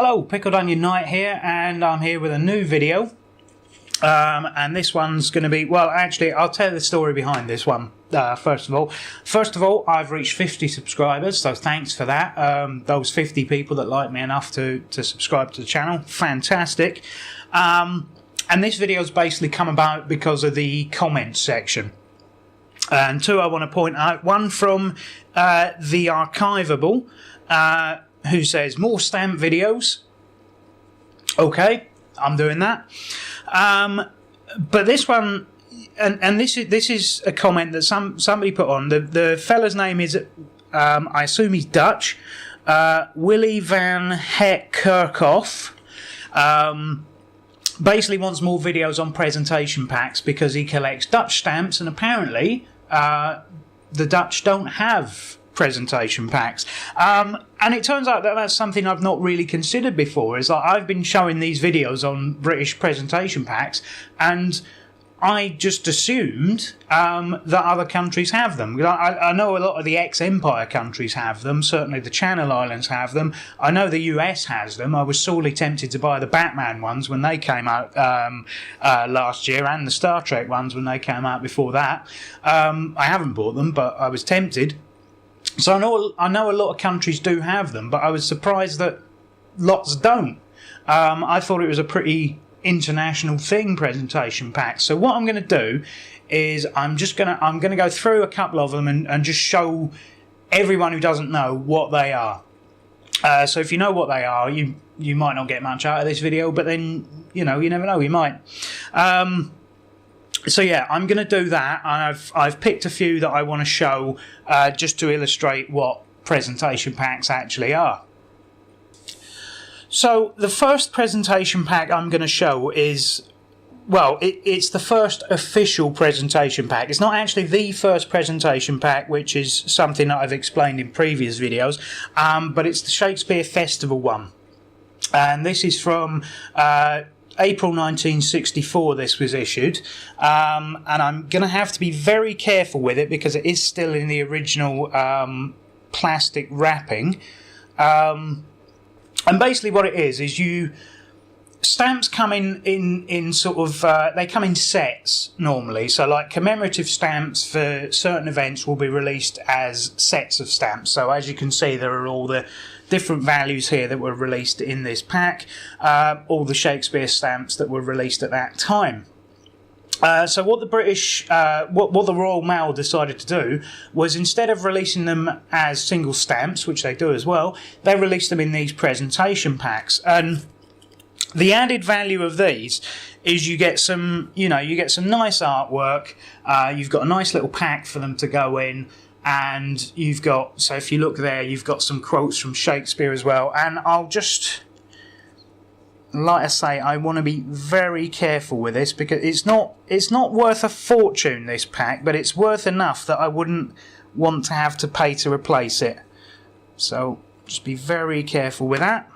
Hello, Pickled Onion Knight here, and I'm here with a new video. And this one's going to be, well, actually, I'll tell the story behind this one. First of all, I've reached 50 subscribers, so thanks for that. Those 50 people that like me enough to subscribe to the channel, fantastic. And this video's basically come about because of the comments section. And two I want to point out, one from the Archivable, who says, more stamp videos. Okay, I'm doing that. But this one, and this is a comment that somebody put on. The fella's name is, I assume he's Dutch, Willy van Het Kerkhoff. Basically wants more videos on presentation packs because he collects Dutch stamps, and apparently the Dutch don't have presentation packs, and it turns out that that's something I've not really considered before. Is like I've been showing these videos on British presentation packs, and I just assumed that other countries have them. I know a lot of the ex-Empire countries have them. Certainly the Channel Islands have them. I know the US has them. I was sorely tempted to buy the Batman ones when they came out last year, and the Star Trek ones when they came out before that. I haven't bought them, but I was tempted. So I know a lot of countries do have them, but I was surprised that lots don't. I thought it was a pretty international thing, presentation packs. So what I'm going to do is I'm going to go through a couple of them and just show everyone who doesn't know what they are. So if you know what they are, you might not get much out of this video, but then you never know, you might. So yeah, I'm going to do that, and I've picked a few that I want to show just to illustrate what presentation packs actually are. So the first presentation pack I'm going to show is, well, it's the first official presentation pack. It's not actually the first presentation pack, which is something that I've explained in previous videos, but it's the Shakespeare Festival one. And this is from April 1964 this was issued, and I'm going to have to be very careful with it because it is still in the original plastic wrapping. And basically what it is stamps come in sort of, they come in sets normally. So like commemorative stamps for certain events will be released as sets of stamps. So as you can see, there are all the different values here that were released in this pack, all the Shakespeare stamps that were released at that time. So what the British, what the Royal Mail decided to do was, instead of releasing them as single stamps, which they do as well, they released them in these presentation packs. And the added value of these is you get some nice artwork. You've got a nice little pack for them to go in. And you've got, so if you look there, you've got some quotes from Shakespeare as well. And I'll just, like I say, I want to be very careful with this because it's not worth a fortune, this pack, but it's worth enough that I wouldn't want to have to pay to replace it. So just be very careful with that.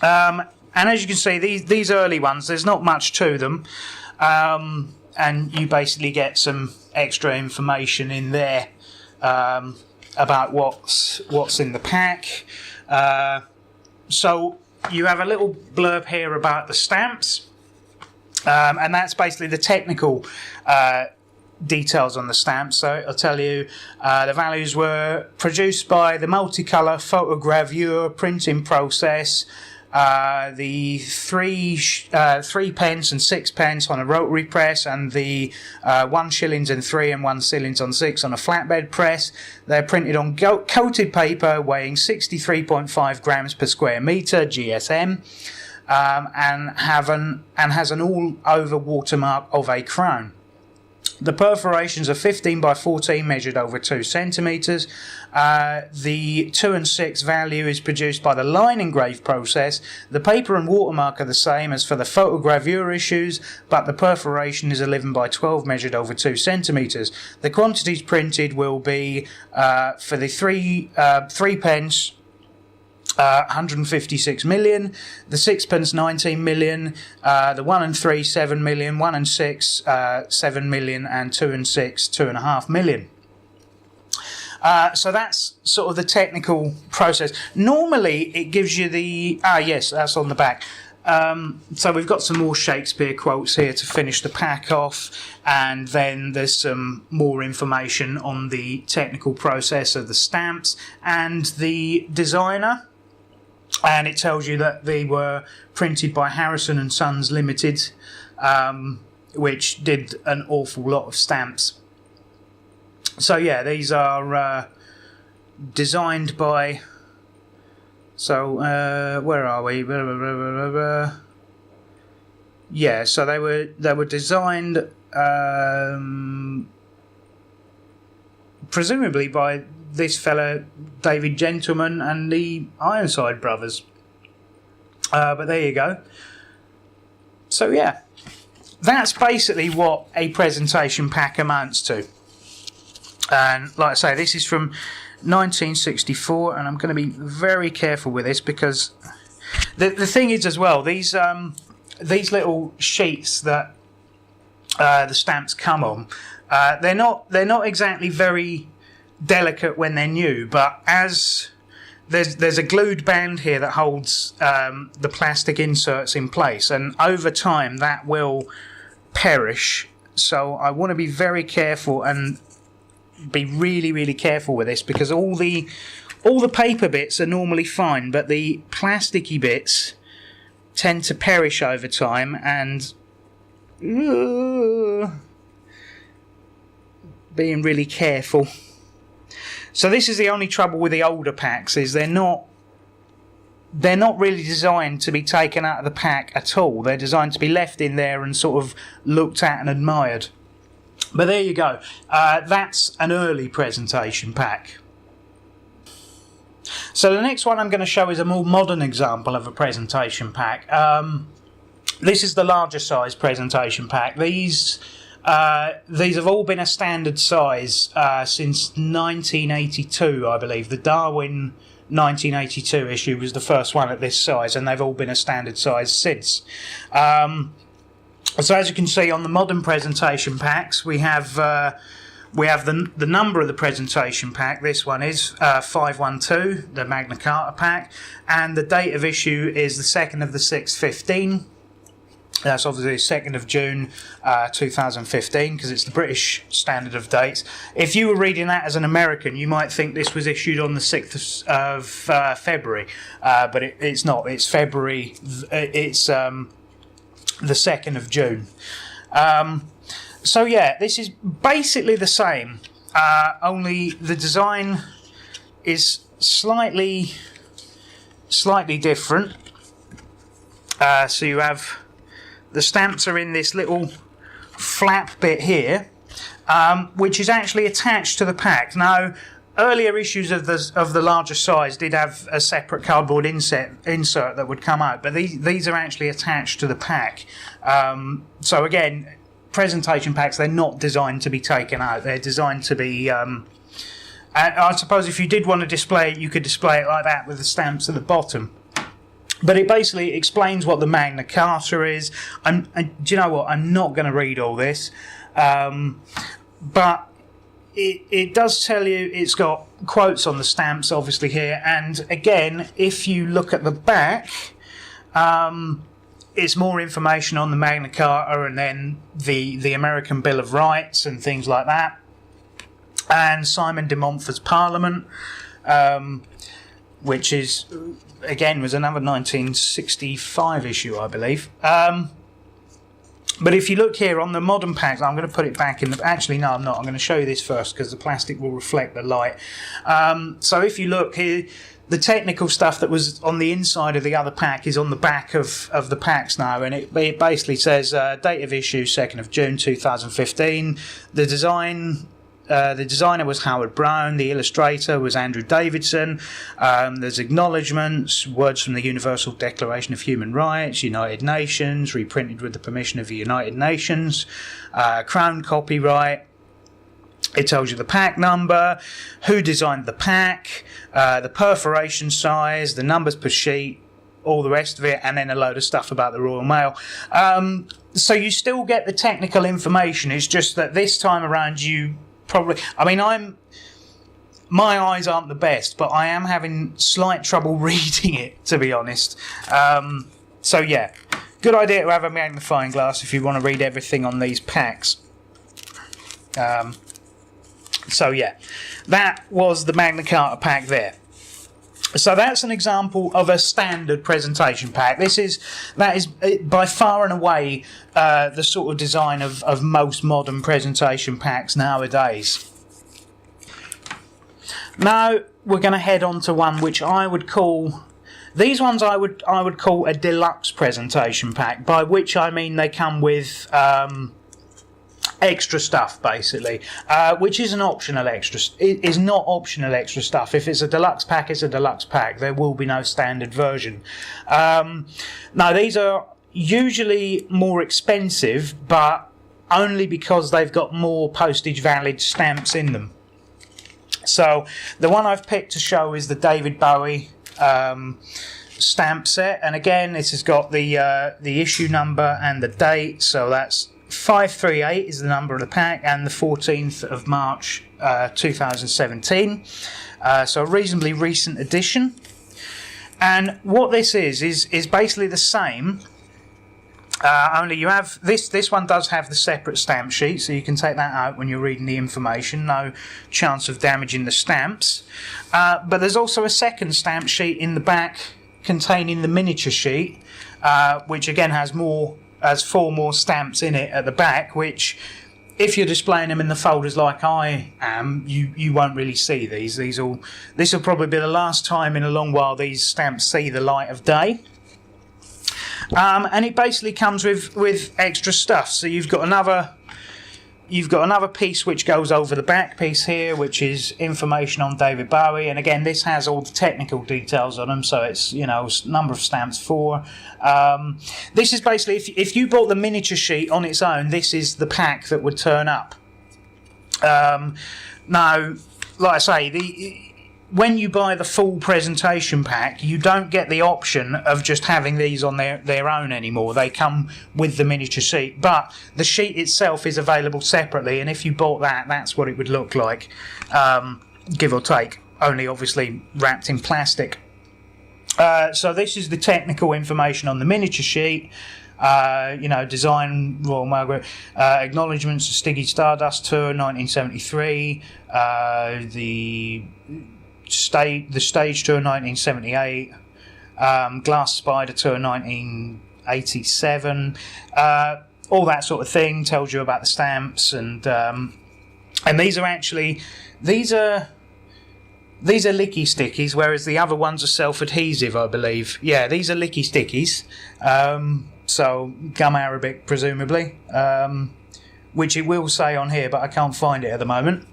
And as you can see, these early ones, there's not much to them. And you basically get some extra information in there about what's in the pack. So you have a little blurb here about the stamps, and that's basically the technical details on the stamps. So it'll tell you the values were produced by the multicolour photogravure printing process, the 3 pence and 6 pence on a rotary press, and the 1 shillings and 3 and 1 shillings on 6 on a flatbed press. They're printed on coated paper weighing 63.5 grams per square metre GSM, and has an all-over watermark of a crown. The perforations are 15 by 14 measured over 2 centimetres. The 2 and 6 value is produced by the line engraved process. The paper and watermark are the same as for the photogravure issues, but the perforation is 11 by 12 measured over 2 centimetres. The quantities printed will be for the 3 pence, 156 million, the 6 pence 19 million, the 1 and 3 7 million, 1 and 6 7 million, and 2 and 6 2.5 million. So that's sort of the technical process. Normally, it gives you the... yes, that's on the back. So we've got some more Shakespeare quotes here to finish the pack off, and then there's some more information on the technical process of the stamps and the designer. And it tells you that they were printed by Harrison and Sons Limited, which did an awful lot of stamps. So yeah, these are designed by... So, where are we? Yeah, so they were designed presumably by this fella David Gentleman and the Ironside brothers. But there you go. So yeah, that's basically what a presentation pack amounts to. And like I say, this is from 1964, and I'm going to be very careful with this because the thing is as well, these little sheets that the stamps come on, they're not exactly very delicate when they're new, but as there's a glued band here that holds the plastic inserts in place, and over time that will perish. So I want to be very careful and be really, really careful with this, because all the paper bits are normally fine, but the plasticky bits tend to perish over time, and being really careful. So this is the only trouble with the older packs, is they're not really designed to be taken out of the pack at all. They're designed to be left in there and sort of looked at and admired. But there you go. That's an early presentation pack. So the next one I'm going to show is a more modern example of a presentation pack. This is the larger size presentation pack. These have all been a standard size since 1982, I believe. The Darwin 1982 issue was the first one at this size, and they've all been a standard size since. So as you can see on the modern presentation packs, we have the number of the presentation pack. This one is 512, the Magna Carta pack, and the date of issue is the 2nd of the 6th, 15. That's obviously 2nd of June 2015, because it's the British standard of dates. If you were reading that as an American, you might think this was issued on the 6th of February, but it's not. It's February. It's the 2nd of June. So yeah, this is basically the same, only the design is slightly different. So you have the stamps are in this little flap bit here, which is actually attached to the pack. Now, earlier issues of the larger size did have a separate cardboard insert that would come out, but these are actually attached to the pack. So again, presentation packs, they're not designed to be taken out. They're designed to be... I suppose if you did want to display it, you could display it like that with the stamps at the bottom. But it basically explains what the Magna Carta is. And do you know what? I'm not going to read all this. But it does tell you, it's got quotes on the stamps, obviously, here. And again, if you look at the back, it's more information on the Magna Carta and then the American Bill of Rights and things like that. And Simon de Montfort's Parliament, which is... again, was another 1965 issue, I believe. But if you look here on the modern packs, I'm going to put it back in the... Actually, no, I'm not. I'm going to show you this first because the plastic will reflect the light. So if you look here, the technical stuff that was on the inside of the other pack is on the back of the packs now. And it basically says date of issue 2nd of June 2015. The designer was Howard Brown. The illustrator was Andrew Davidson. There's acknowledgements, words from the Universal Declaration of Human Rights, United Nations, reprinted with the permission of the United Nations, Crown copyright. It tells you the pack number, who designed the pack, the perforation size, the numbers per sheet, all the rest of it, and then a load of stuff about the Royal Mail. So you still get the technical information. It's just that this time around you... probably, I mean, my eyes aren't the best, but I am having slight trouble reading it, to be honest. So yeah, good idea to have a magnifying glass if you want to read everything on these packs. So yeah, that was the Magna Carta pack there. So that's an example of a standard presentation pack. That is by far and away the sort of design of most modern presentation packs nowadays. Now we're going to head on to one which I would call, these ones I would call a deluxe presentation pack, by which I mean they come with extra stuff, basically, which is an optional extra. It is not optional extra stuff. If it's a deluxe pack, it's a deluxe pack. There will be no standard version. Now, these are usually more expensive, but only because they've got more postage valid stamps in them. So the one I've picked to show is the David Bowie stamp set, and again, this has got the issue number and the date. So that's 538 is the number of the pack, and the 14th of March 2017. So a reasonably recent edition. And what this is basically the same, only you have this one does have the separate stamp sheet, so you can take that out when you're reading the information. No chance of damaging the stamps. But there's also a second stamp sheet in the back containing the miniature sheet, which again has 4 more stamps in it at the back, which if you're displaying them in the folders like I am, you won't really see these. This will probably be the last time in a long while these stamps see the light of day. And it basically comes with extra stuff. So you've got another piece which goes over the back piece here, which is information on David Bowie, and again this has all the technical details on them. So it's number of stamps 4. This is basically if you bought the miniature sheet on its own, this is the pack that would turn up. Now, like I say, when you buy the full presentation pack, you don't get the option of just having these on their own anymore. They come with the miniature sheet, but the sheet itself is available separately, and if you bought that, that's what it would look like, give or take, only obviously wrapped in plastic. So this is the technical information on the miniature sheet. Design Royal Margaret, acknowledgements of Stiggy Stardust Tour 1973, the stage tour 1978, Glass Spider tour 1987, all that sort of thing. Tells you about the stamps, and these are licky stickies, whereas the other ones are self-adhesive, I believe. Yeah, these are licky stickies, so gum arabic presumably, which it will say on here, but I can't find it at the moment.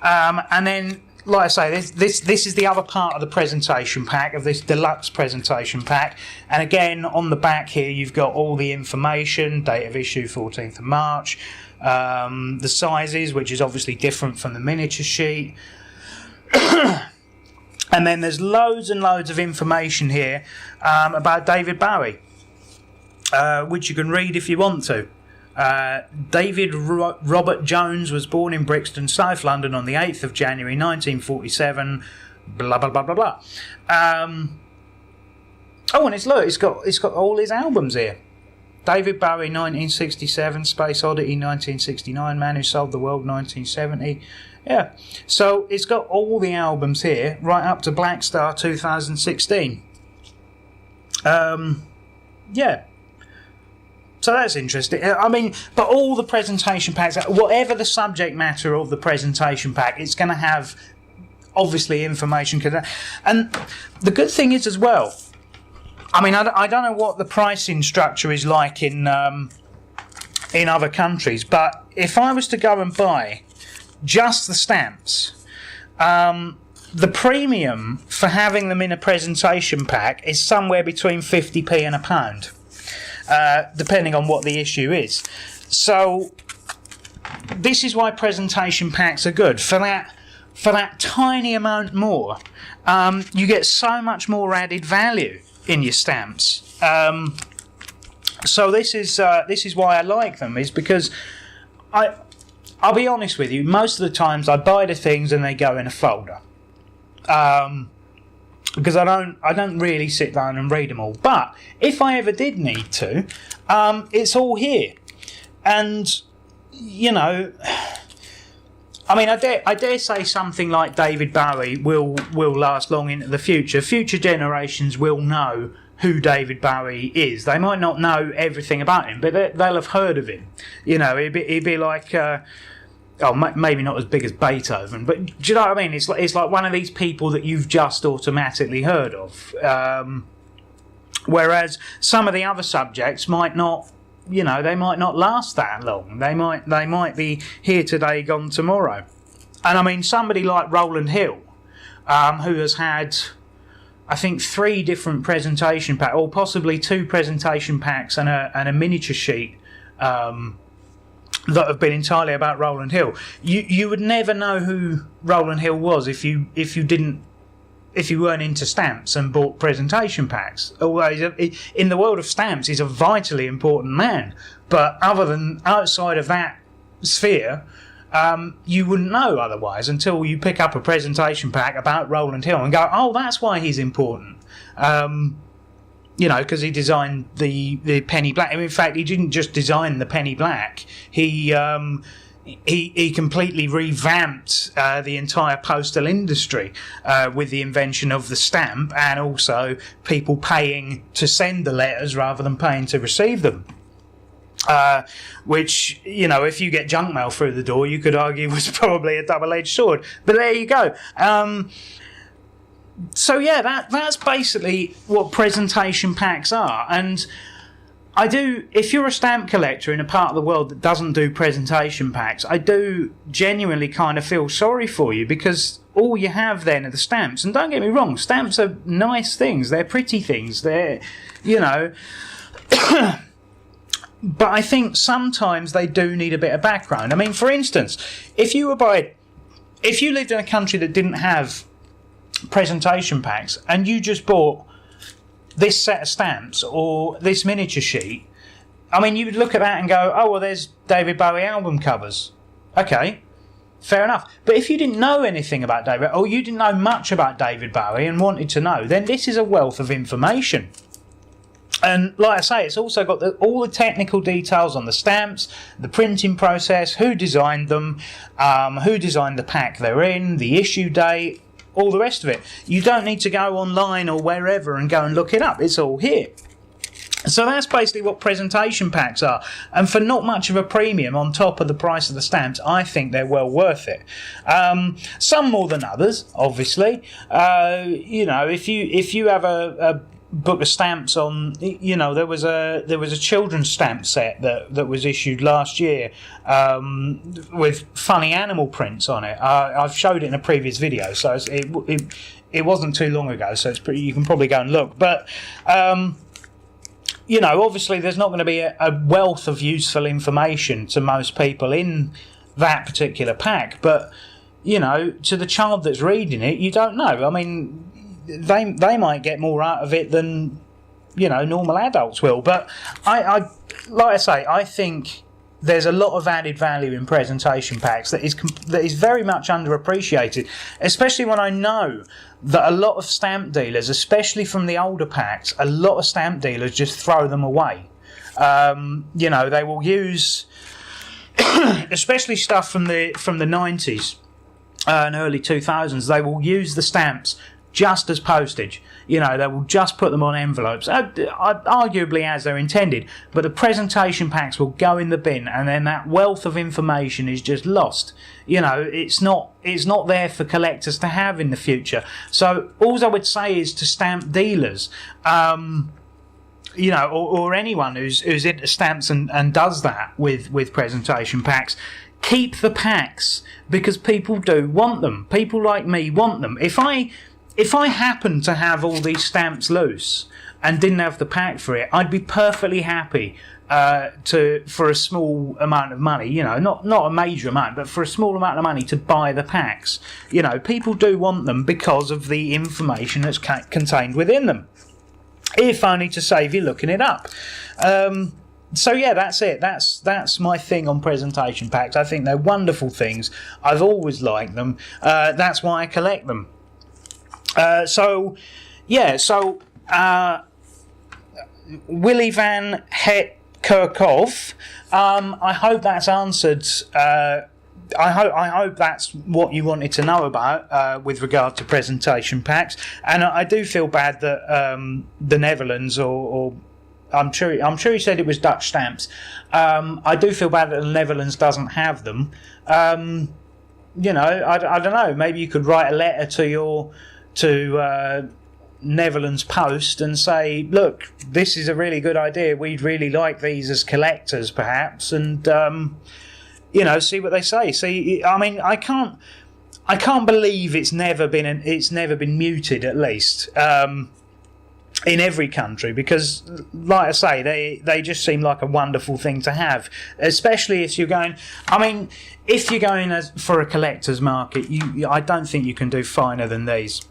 And then, like I say, this is the other part of the presentation pack, of this deluxe presentation pack. And again, on the back here, you've got all the information, date of issue 14th of March, the sizes, which is obviously different from the miniature sheet. And then there's loads and loads of information here about David Bowie, which you can read if you want to. David Robert Jones was born in Brixton, South London on the 8th of January 1947, blah blah blah blah blah. And it's got all his albums here. David Bowie 1967, Space Oddity 1969, Man Who Sold the World 1970. Yeah, so it's got all the albums here right up to Black Star 2016. Yeah. So that's interesting. I mean, but all the presentation packs, whatever the subject matter of the presentation pack, it's going to have, obviously, information. And the good thing is as well, I mean, I don't know what the pricing structure is like in other countries, but if I was to go and buy just the stamps, the premium for having them in a presentation pack is somewhere between 50p and £1. Depending on what the issue is. So this is why presentation packs are good. For that tiny amount more, you get so much more added value in your stamps. So this is why I like them, is because I'll be honest with you, most of the times I buy the things and they go in a folder. Because I don't really sit down and read them all. But if I ever did need to, it's all here. And, you know, I mean, I dare say something like David Bowie will last long into the future. Future generations will know who David Bowie is. They might not know everything about him, but they'll have heard of him. You know, he'd be like, maybe not as big as Beethoven, but do you know what I mean? It's like one of these people that you've just automatically heard of. Whereas some of the other subjects might not. You know, they might not last that long. They might be here today, gone tomorrow. And I mean, somebody like Roland Hill, who has had, I think, 3 different presentation packs, or possibly 2 presentation packs and a miniature sheet that have been entirely about Roland Hill. You would never know who Roland Hill was if you weren't into stamps and bought presentation packs. Although in the world of stamps, he's a vitally important man. But outside of that sphere, you wouldn't know otherwise until you pick up a presentation pack about Roland Hill and go, oh, that's why he's important. You know, because he designed the penny black. In fact, he didn't just design the penny black. He completely revamped the entire postal industry with the invention of the stamp, and also people paying to send the letters rather than paying to receive them. Which, you know, if you get junk mail through the door, you could argue was probably a double-edged sword. But there you go. So yeah, that's basically what presentation packs are. And if you're a stamp collector in a part of the world that doesn't do presentation packs, I do genuinely kind of feel sorry for you, because all you have then are the stamps. And don't get me wrong, stamps are nice things, they're pretty things, they're, you know... But I think sometimes they do need a bit of background. I mean, for instance, if you lived in a country that didn't have presentation packs and you just bought this set of stamps or this miniature sheet, I mean, you would look at that and go, oh, well, there's David Bowie album covers. Okay, fair enough. But if you didn't know anything about David, or you didn't know much about David Bowie and wanted to know, then this is a wealth of information. And like I say, it's also got all the technical details on the stamps, the printing process, who designed them, who designed the pack they're in, the issue date, all the rest of it. You don't need to go online or wherever and go and look it up. It's all here. So that's basically what presentation packs are. And for not much of a premium on top of the price of the stamps, I think they're well worth it. Some more than others, obviously. You know, if you have a book of stamps on, you know, there was a children's stamp set that was issued last year with funny animal prints on it. I've showed it in a previous video, so it wasn't too long ago, so it's pretty, you can probably go and look. But you know, obviously there's not going to be a wealth of useful information to most people in that particular pack, but you know, to the child that's reading it, you don't know. I mean, they might get more out of it than, you know, normal adults will. But I like I say, I think there's a lot of added value in presentation packs that is very much underappreciated, especially when I know that a lot of stamp dealers, especially from the older packs, a lot of stamp dealers just throw them away. You know, they will use, especially stuff from the 90s and early 2000s, they will use the stamps just as postage. You know, they will just put them on envelopes, arguably as they're intended, but the presentation packs will go in the bin, and then that wealth of information is just lost. You know, it's not there for collectors to have in the future. So all I would say is to stamp dealers, you know, or anyone who's into stamps and does that with presentation packs, keep the packs, because people do want them. People like me want them. If I happened to have all these stamps loose and didn't have the pack for it, I'd be perfectly happy for a small amount of money, you know, not a major amount, but for a small amount of money to buy the packs. You know, people do want them because of the information that's contained within them, if only to save you looking it up. So yeah, that's it. That's my thing on presentation packs. I think they're wonderful things. I've always liked them. That's why I collect them. Willy van Het Kerkhoff. I hope that's answered. I hope that's what you wanted to know about with regard to presentation packs. And I do feel bad that the Netherlands or I'm sure he said it was Dutch stamps. I do feel bad that the Netherlands doesn't have them. I don't know. Maybe you could write a letter to Netherlands Post and say, look, this is a really good idea. We'd really like these as collectors, perhaps, and see what they say. See, I mean, I can't believe it's never been muted, at least. In every country, because, like I say, they just seem like a wonderful thing to have, especially if you're going. I mean, if you're going for a collector's market, I don't think you can do finer than these.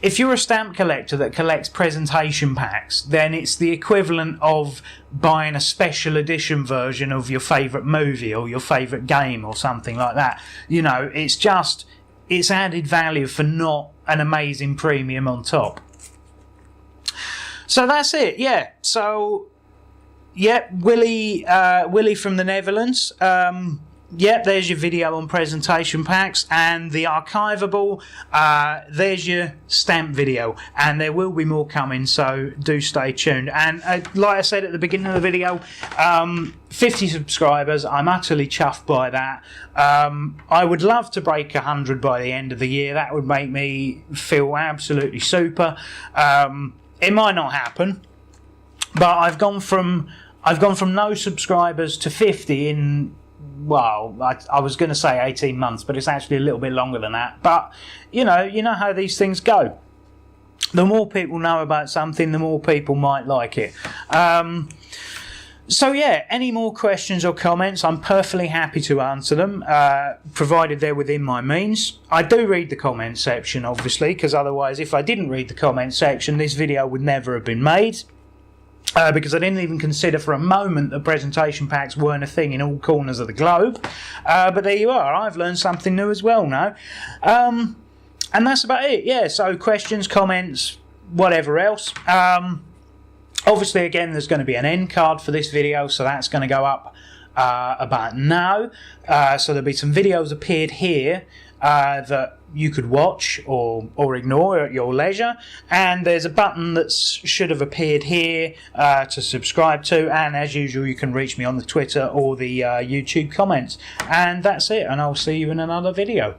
If you're a stamp collector that collects presentation packs, then it's the equivalent of buying a special edition version of your favourite movie or your favourite game or something like that. It's added value for not an amazing premium on top. So that's it, yeah. So, yeah, Willy from the Netherlands. There's your video on presentation packs, and the archivable. There's your stamp video, and there will be more coming. So do stay tuned. And like I said at the beginning of the video, 50 subscribers. I'm utterly chuffed by that. I would love to break 100 by the end of the year. That would make me feel absolutely super. It might not happen, but I've gone from no subscribers to 50 in, well, I was going to say 18 months, but it's actually a little bit longer than that. But you know how these things go. The more people know about something, the more people might like it. So yeah, any more questions or comments, I'm perfectly happy to answer them, provided they're within my means. I do read the comment section, obviously, because otherwise, if I didn't read the comment section, this video would never have been made, because I didn't even consider for a moment that presentation packs weren't a thing in all corners of the globe. But there you are, I've learned something new as well now. And that's about it, yeah, so questions, comments, whatever else. Obviously, again, there's going to be an end card for this video, so that's going to go up about now. So there'll be some videos appeared here that you could watch or ignore at your leisure. And there's a button that should have appeared here to subscribe to. And as usual, you can reach me on the Twitter or the YouTube comments. And that's it, and I'll see you in another video.